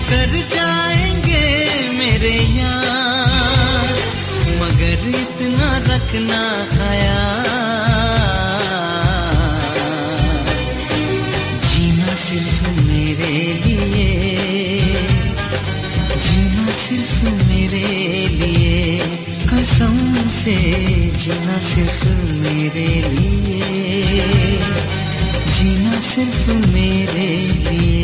गुजर जाएंगे मेरे यार, मगर इतना रखना ख्याल, जीना सिर्फ मेरे लिए, जीना सिर्फ मेरे लिए, कसम से जीना सिर्फ मेरे लिए, जीना सिर्फ मेरे लिए।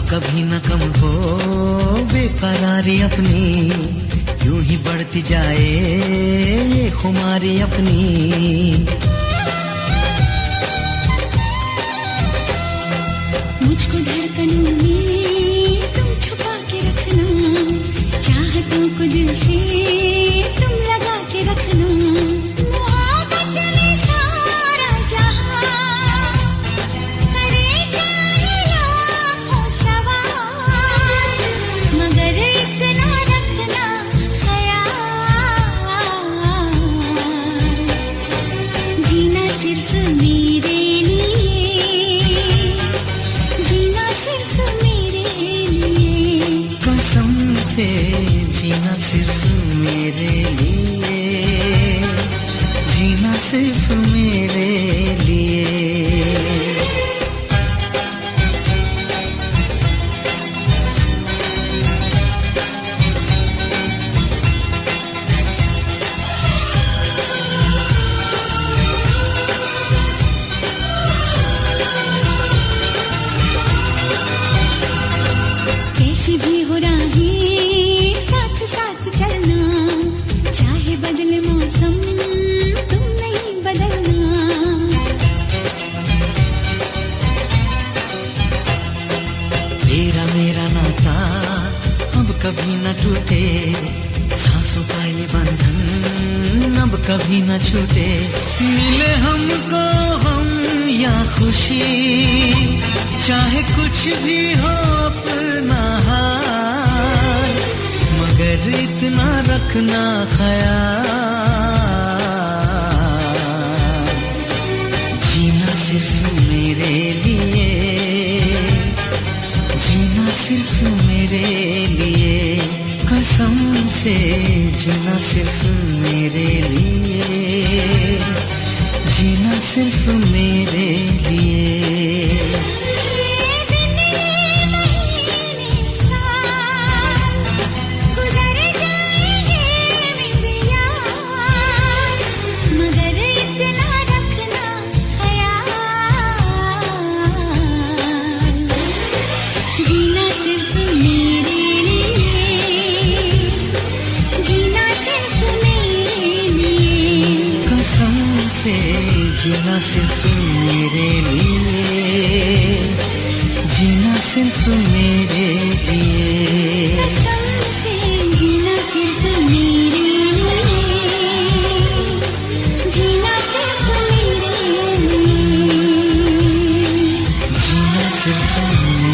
कभी न कम हो बेकरारी अपनी, यूं ही बढ़ती जाए ये खुमारी अपनी। मुझको धड़कनों में तुम छुपा के रखना, चाहतों को दिल से तुम लगा के रखना। मोहब्बत में सारा जहां करे जाए लाखों सवाल, मगर इतना रखना ख्याल, जीना सिर्फ मेरे लिए, जीना सिर्फ मेरे लिए, कसम से जीना सिर्फ मेरे लिए, जीना सिर्फ मेरे लिए। कैसी भी हो राहें साथ साथ चलना, चाहे बदले मौसम तुम नहीं बदलना। तेरा मेरा नाता अब कभी न टूटे, सांसों का ये बंधन अब कभी न छूटे। मिले हमको हम या खुशी, चाहे कुछ भी हो अपना हाल, मगर इतना रखना ख्याल, जीना सिर्फ मेरे लिए, जीना सिर्फ मेरे लिए, कसम से जीना सिर्फ मेरे लिए, जीना सिर्फ मेरे लिए। जीना सिर्फ मेरे लिए, जीना सिर्फ मेरे लिए, कसम से जीना सिर्फ मेरे लिए, जीना सिर्फ मेरे लिए, जीना सिर्फ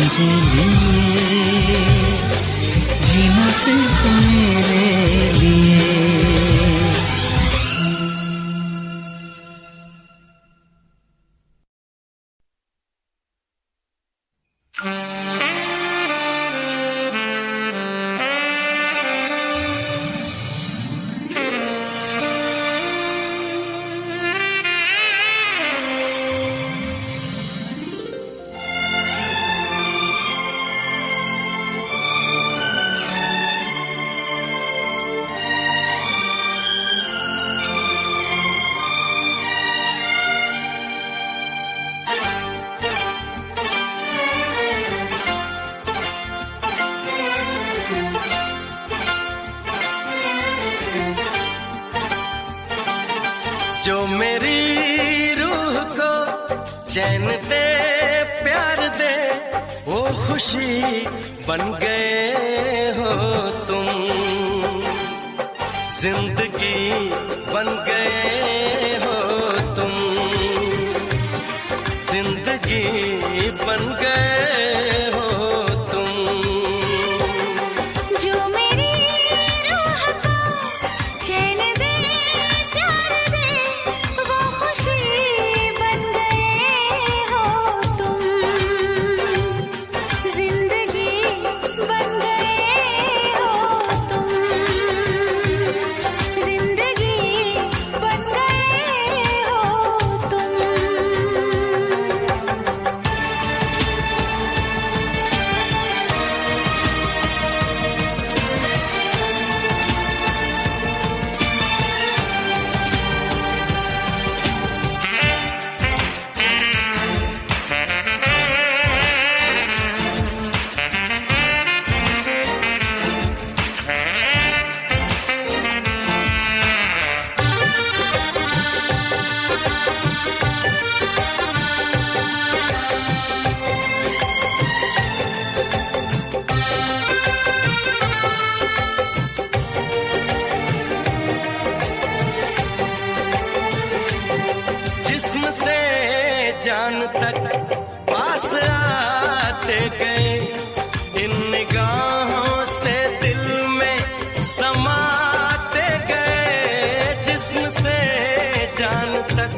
मेरे लिए, जीना सिर्फ मेरे लिए। जो मेरी रूह को चैन दे प्यार दे वो खुशी बन गए हो तुम, जिंदगी बन गए हो तुम, जिंदगी बन गए हो तुम। जो मेरी रूह को चैन दे प्यार दे वो खुशी बन गए हो तुम, जिंदगी बन गए हो तुम, जिंदगी बन गए हो तुम। जिस्म से जान तक पास आते गए, इन निगाहों से दिल में समाते गए। जिस्म से जान तक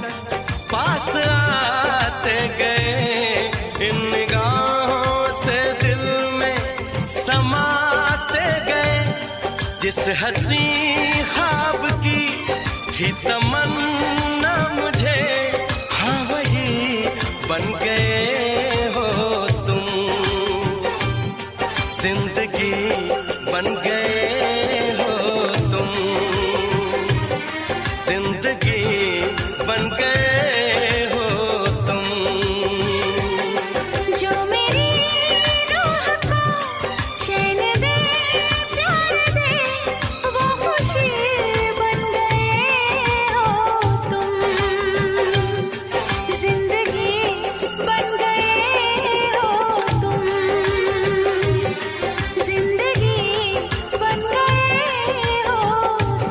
पास आते गए, इन निगाहों से दिल में समाते गए। जिस हंसी ख्वाब की थी तमन्ना मुझे, हाँ वही बन गए हो तुम, जिंदगी बन गए हो तुम, जिंदगी बन गए हो तुम। जो मेरी रूह को चैन दे प्यार दे वो खुशी बन गए हो तुम, जिंदगी बन गए हो तुम, जिंदगी बन गए हो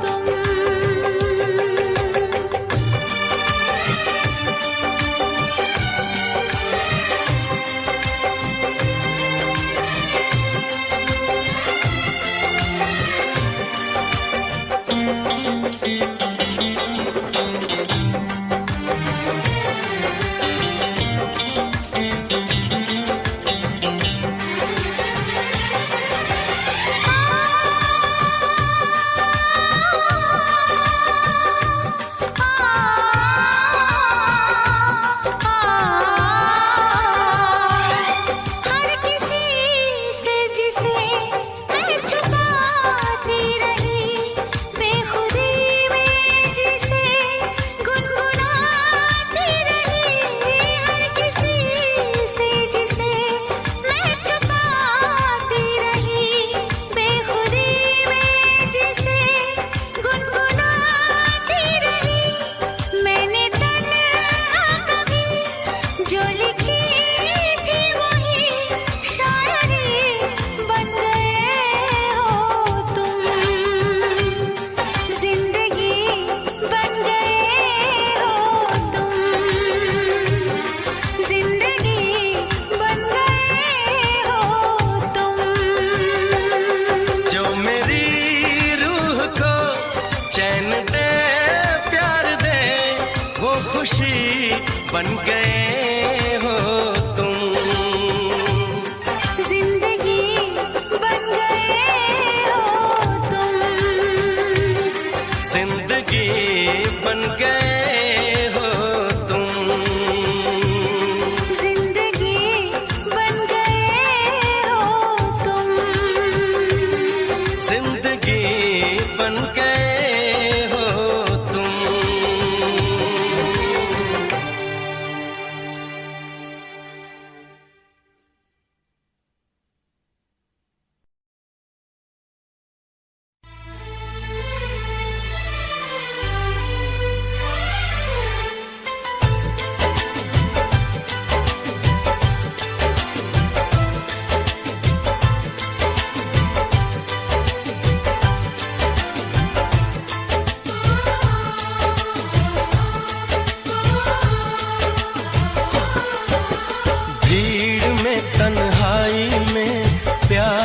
तुम। हर किसी से जिसे मैं छुपाती रही, बेखुदी में जिसे गुनगुनाती रही। हर किसी से जिसे मैं छुपाती रही, बेखुदी में जिसे गुनगुनाती रही। मैंने तन्हा कभी जो लिखी थी वही शायरी बन गए हो तुम, जिंदगी बन गए हो तुम, जिंदगी बन गए हो तुम। जो मेरी रूह को चैन दे प्यार दे वो खुशी बन गए हो तुम, जिंदगी बन गए हो तुम, जिंदगी बन गए हो तुम, जिंदगी बन गए हो तुम, जिंदगी बन गए हो तुम।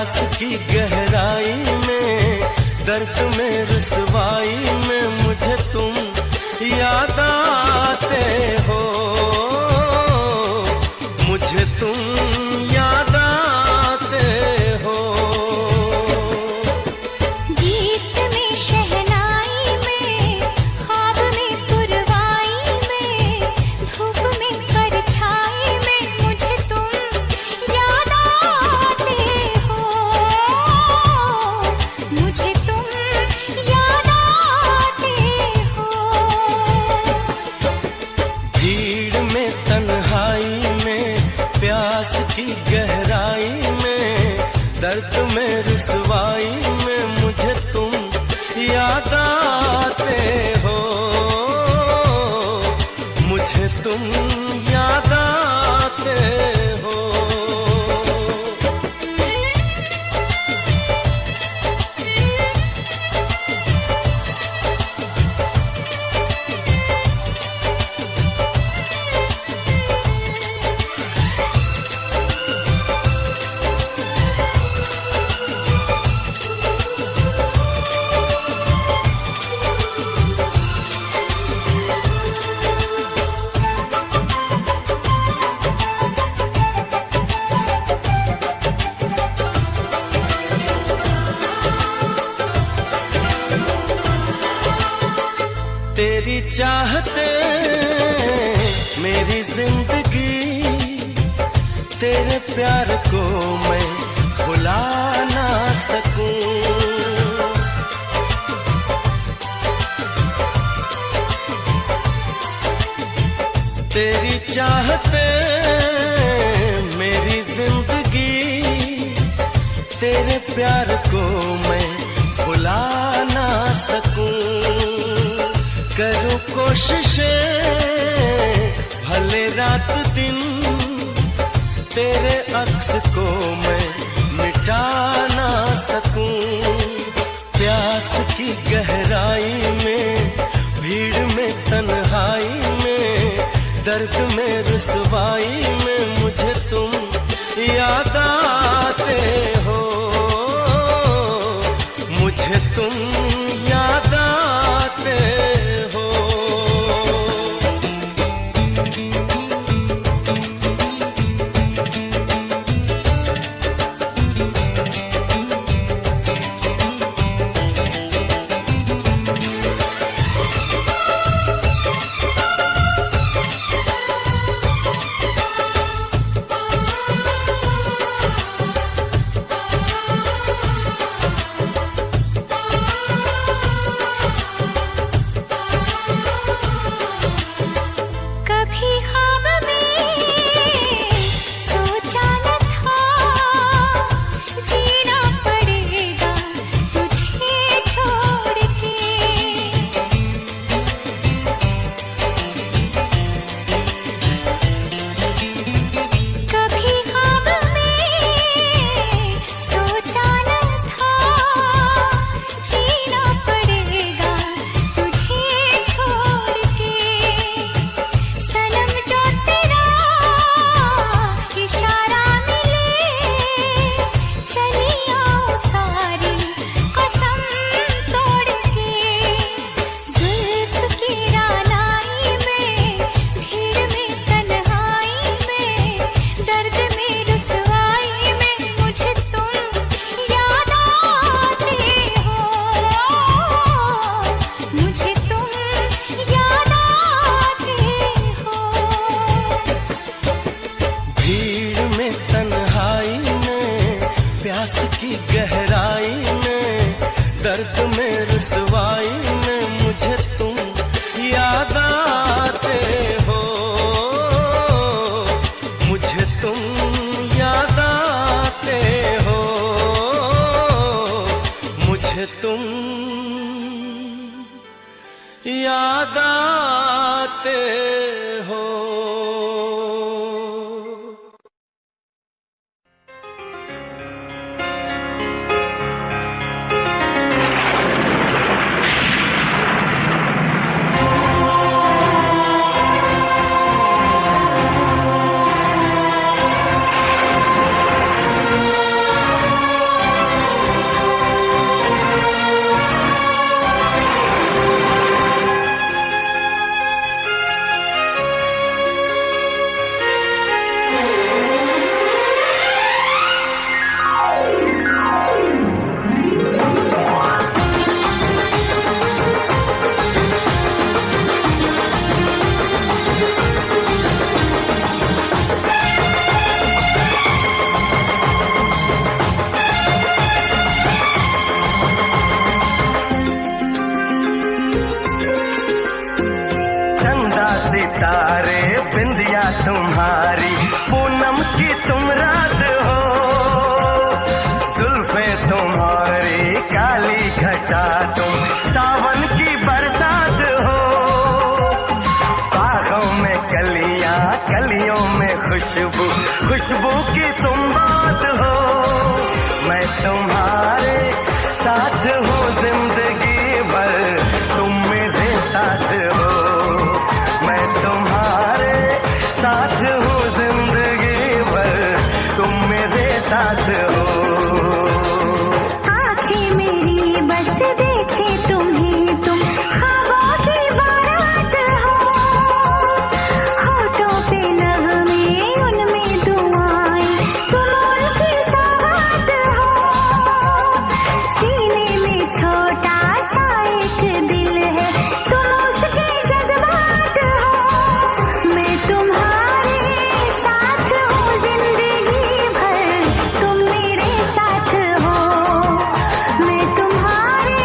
प्यास की गहराई में, दर्द में रुसवाई में मुझे तुम याद आते हो, मुझे तुम याद आते हो। गीत में शहनाई में, ख्वाब में पुरवाई में, धूप में परछाई में मुझे तुम याद आते हो, मुझे तुम याद आते हो। भीड़ में तन्हाई में, प्यास की गहराई में, दर्द में रुसवाई में मुझे तुम याद आते हो, मुझे तुम याद आते हो। तेरी चाहते मेरी जिंदगी, तेरे प्यार को मैं भुला ना सकूं। तेरी चाहते मेरी जिंदगी, तेरे प्यार को मैं भुला ना सकूं। करूं कोशिशें भले रात दिन, तेरे अक्स को मैं मिटा ना सकूं। प्यास की गहराई में, भीड़ में तन्हाई में, दर्द में रुसवाई में मुझे तुम याद आते हो, मुझे तुम याद आते हो। प्यास की गहराई में, दर्द में रुसवाई में मुझे तुम याद आते हो, मुझे तुम याद आते हो, मुझे तुम याद आते हो। आंखें मेरी बस देखे तुम्हें, तुम ख्वाबों की बारात हो। होठों पे नगमे उनमें दुआएं, तुम उनकी सौगात हो। सीने में छोटा सा एक दिल है, तुम उसके जज्बात हो। मैं तुम्हारे साथ हूँ जिंदगी भर, तुम मेरे साथ हो। मैं तुम्हारे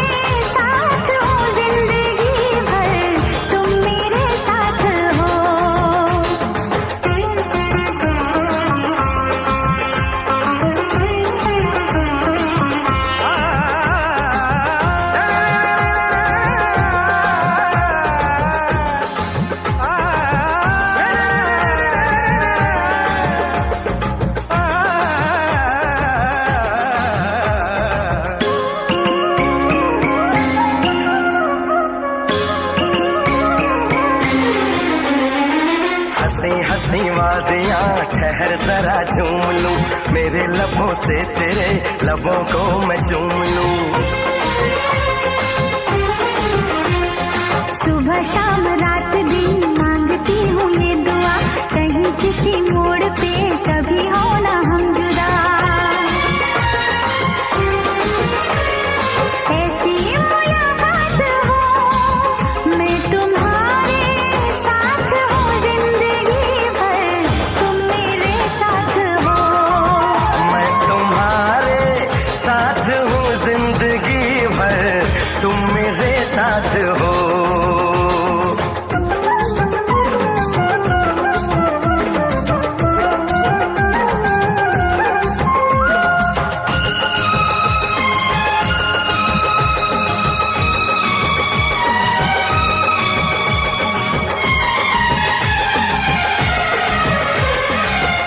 साथ हूँ जिंदगी भर, तुम मेरे साथ हो। हंसी हंसी वादियाँ ठहर जरा झूम लूं, मेरे लबों से तेरे लबों को मैं चूम लूं। सुबह शाम रात दिन मांगती हूँ ये दुआ, कहीं किसी मोड़ पे कभी हो ना हम जुदा। ऐसी मुलाकात हो, मैं तुम्हारे साथ हूँ जिंदगी भर, तुम मेरे साथ हो। मैं तुम्हारे साथ हूँ जिंदगी भर, तुम मेरे साथ हो।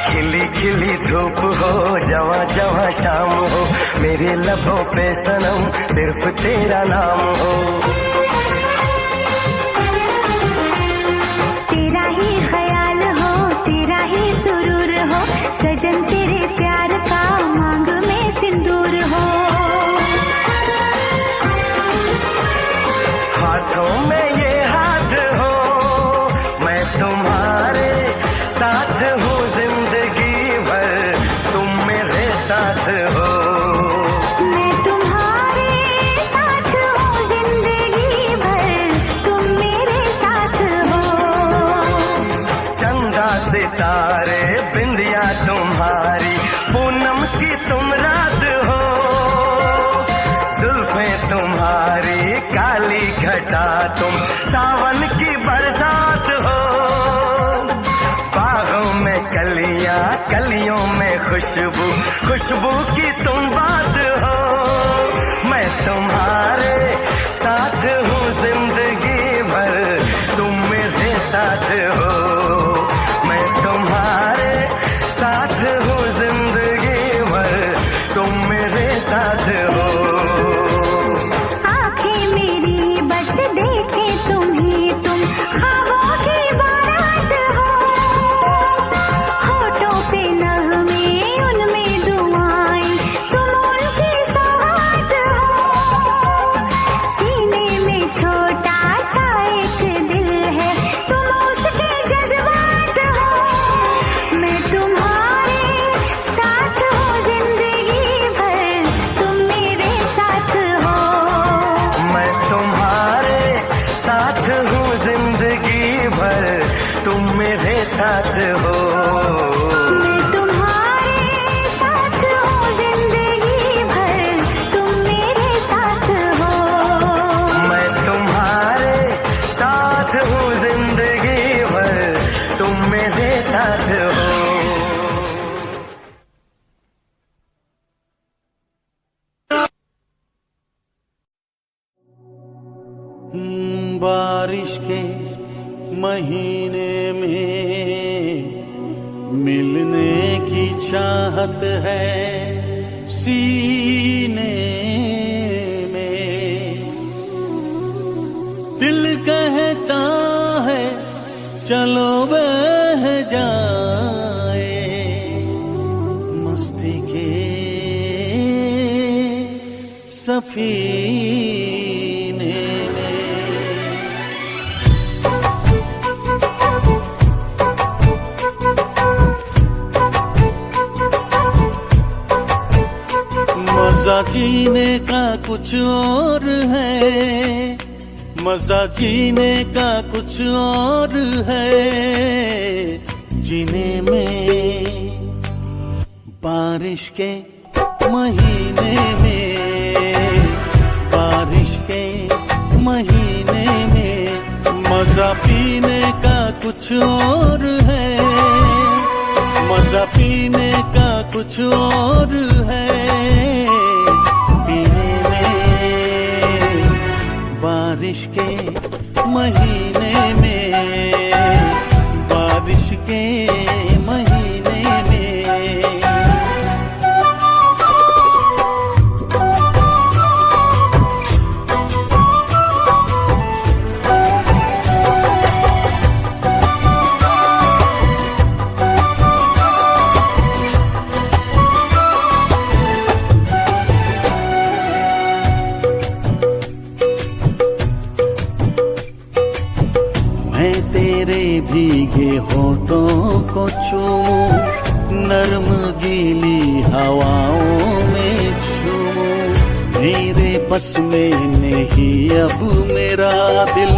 खिली खिली धूप हो, जवां जवां शाम हो, मेरे लबों पे सनम सिर्फ तेरा नाम हो। तेरा ही ख्याल हो, तेरा ही सुरूर हो, सजन तेरे प्यार का मांग में सिंदूर हो। हाथों में ये हाथ हो, मैं तुम्हारे साथ हूँ जिंदगी भर, तुम मेरे साथ हो। मैं तुम्हारे साथ हूँ जिंदगी भर, तुम मेरे साथ हो। चंदा सितारे बिंदिया तुम्हारी, पूनम की तुम रात हो। जुल्फें तुम्हारी काली घटा, तुम सावन की बरसात हो। बागों में कलियां, कलियों में खुशबू, खुशबू की तुम बात हो। मैं तुम्हारे साथ हूँ जिंदगी भर, तुम मेरे साथ हो। मैं तुम्हारे साथ हूँ जिंदगी भर, तुम मेरे साथ हो। आंखें मेरी बस देखे तुम्हें, तुम ख्वाबों की बारात हो। होठों पे नगमे उनमें दुआएं, तुम उनकी सौगात हो। सीने में छोटा सा एक दिल है, तुम उसके जज्बात हो। मैं तुम्हारे साथ हूँ जिंदगी भर, तुम मेरे साथ हो। मैं तुम्हारे साथ हूँ जिंदगी भर, तुम मेरे साथ हो। मैं तुम्हारे साथ हूँ जिंदगी भर, तुम मेरे साथ हो। मैं तुम्हारे साथ हूँ जिंदगी भर, तुम मेरे साथ हो। बारिश के महीने में मिलने की चाहत है सीने में। दिल कहता है चलो बह जाए मस्ती के सफीने में। मजा जीने का कुछ और है, मजा जीने का कुछ और है, जीने में बारिश के महीने में, बारिश के महीने में मजा पीने का कुछ और है, मजा पीने का कुछ और है, पीने में बारिश के महीने में, बारिश के महीने में। भीगे होठों को चूमूं, नर्म गीली हवाओं में झूमूं, मेरे बस में नहीं अब मेरा दिल,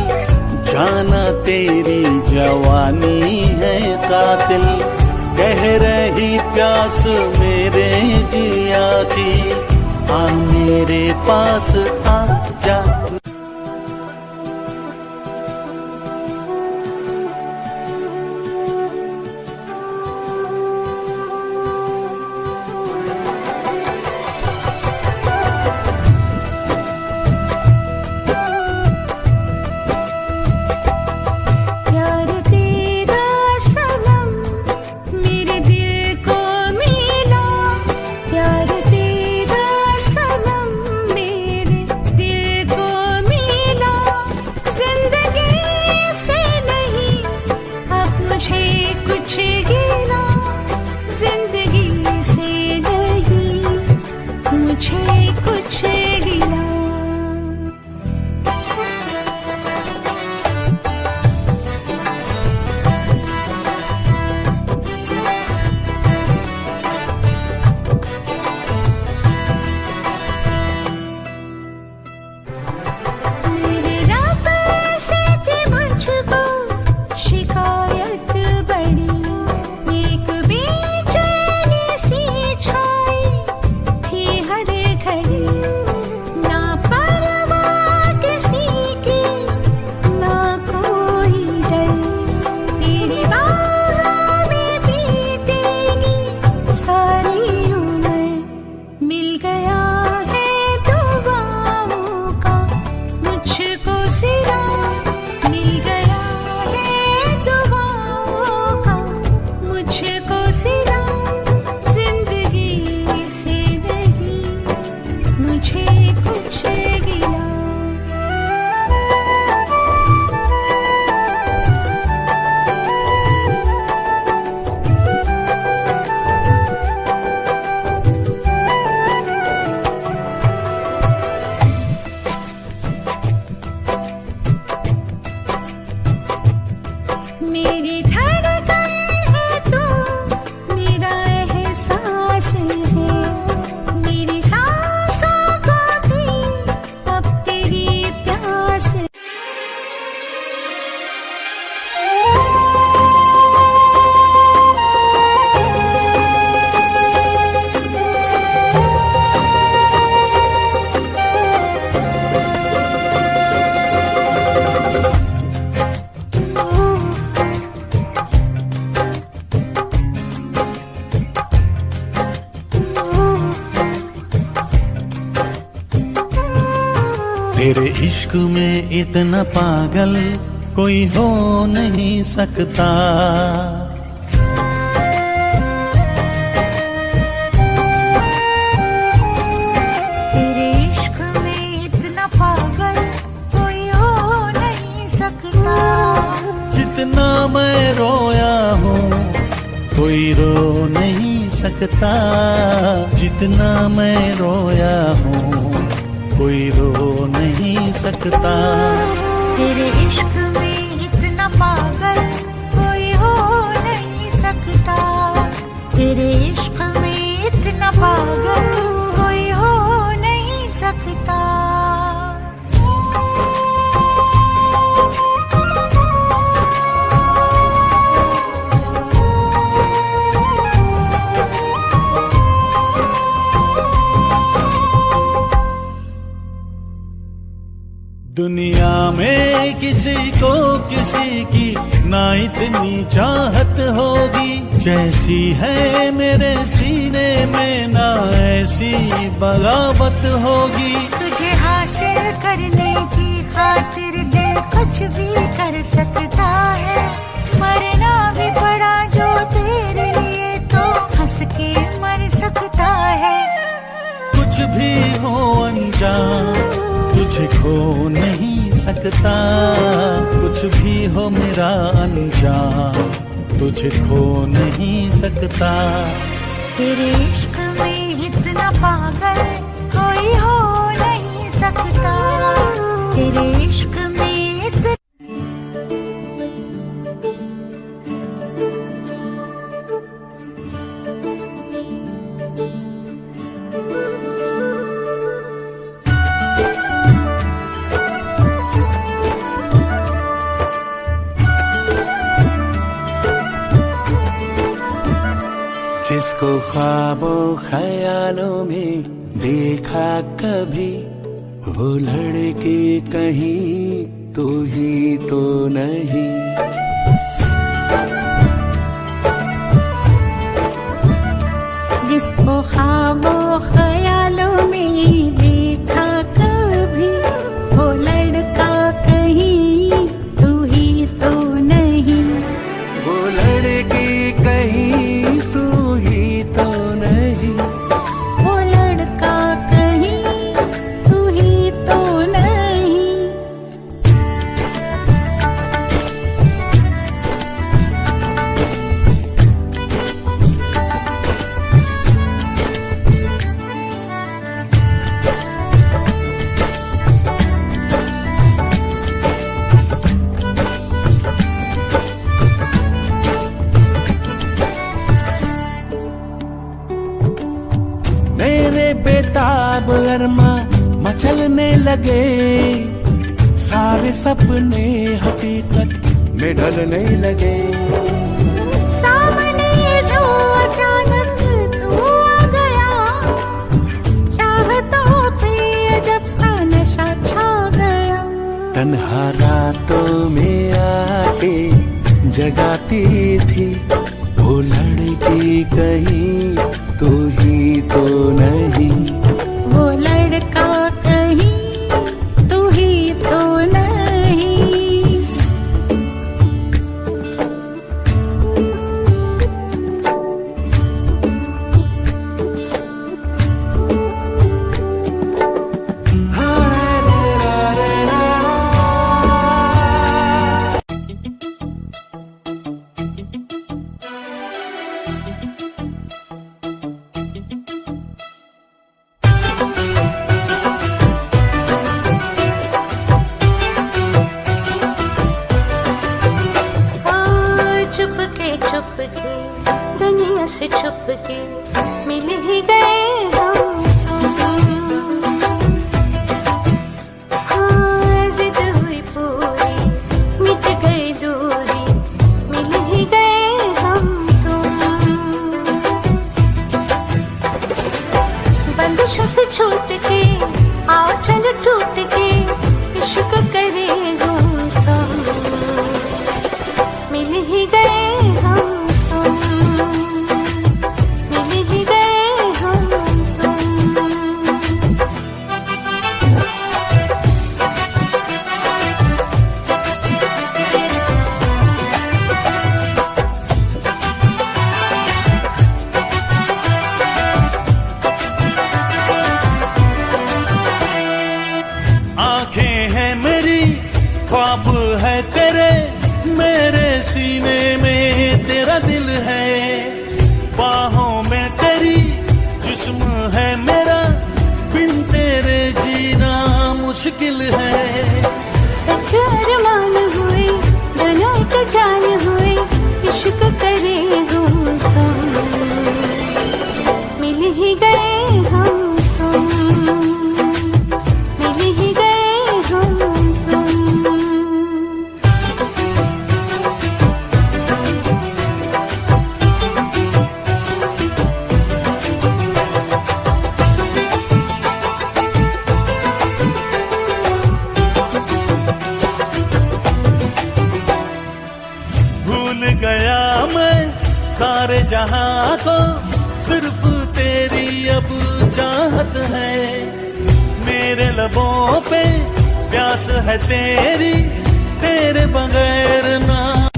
जाना तेरी जवानी है कातिल, कह रही प्यास मेरे जिया की, आ मेरे पास आ जा। तेरे इश्क में इतना पागल कोई हो नहीं सकता, तेरे इश्क में इतना पागल कोई हो नहीं सकता, जितना मैं रोया हूँ कोई रो नहीं सकता, जितना मैं रोया हूँ कोई रो नहीं सकता। तेरे इश्क में इतना पागल कोई हो नहीं सकता। तेरे इश्क में इतना पागल कोई हो नहीं सकता। दुनिया में किसी को किसी की ना इतनी चाहत होगी जैसी है मेरे सीने में, ना ऐसी बगावत होगी। तुझे हासिल करने की खातिर दिल कुछ भी कर सकता है। मरना भी पड़ा जो तेरे लिए तो हंस के मर सकता है। कुछ भी हो अनजान तुझे खो नहीं सकता। कुछ भी हो मेरा अनजान तुझे खो नहीं सकता। तेरे इश्क में इतना पागल कोई हो नहीं सकता। तेरे इश्क में इतना जिसको ख्वाबों ख्यालों में देखा कभी, वो लड़के कहीं तो ही तो नहीं। जिसको ख्वाबों ख्यालों में देखा कभी, वो लड़का कहीं तू ही तो नहीं। वो लड़के कहीं तू ही तो नहीं। वो लड़का कहीं तू ही तो नहीं। मेरे बेताब अरमा मचलने लगे, सारे सपने हकीकत में ढलने लगे। सामने जो अचानक तू आ गया, चाहतों पे अजब सा नशा छा गया। तन्हा रातों में आके जगाती थी, वो लड़की कहीं तू ही तो नहीं। वो लड़का कहीं तू ही तो नहीं। चुपके दुनिया से छुपके मिल ही गए हम। हाँ जिद हुई पूरी मिट गई दूरी, मिल ही गए हम तुम। बंदिशों से छूट के आओ चल टूट के इश्क करे गुमसुम, मिल ही गए हम तुम। मिल ही गए हम तुम। आंखें हैं मेरी ख्वाब है तेरे, मेरे सीने में तेरा दिल है। बाहों में तेरी जिस्म है मेरा, बिन तेरे जीना मुश्किल है। सच अरमान हुए दोनों एक जान हुए, इश्क करे हम मिल ही गए हम तुम, मिल ही गए हम तुम। भूल गया मैं सारे जहां को, सिर्फ तेरी अब चाहत है। मेरे लबों पे प्यास है तेरी, तेरे बगैर ना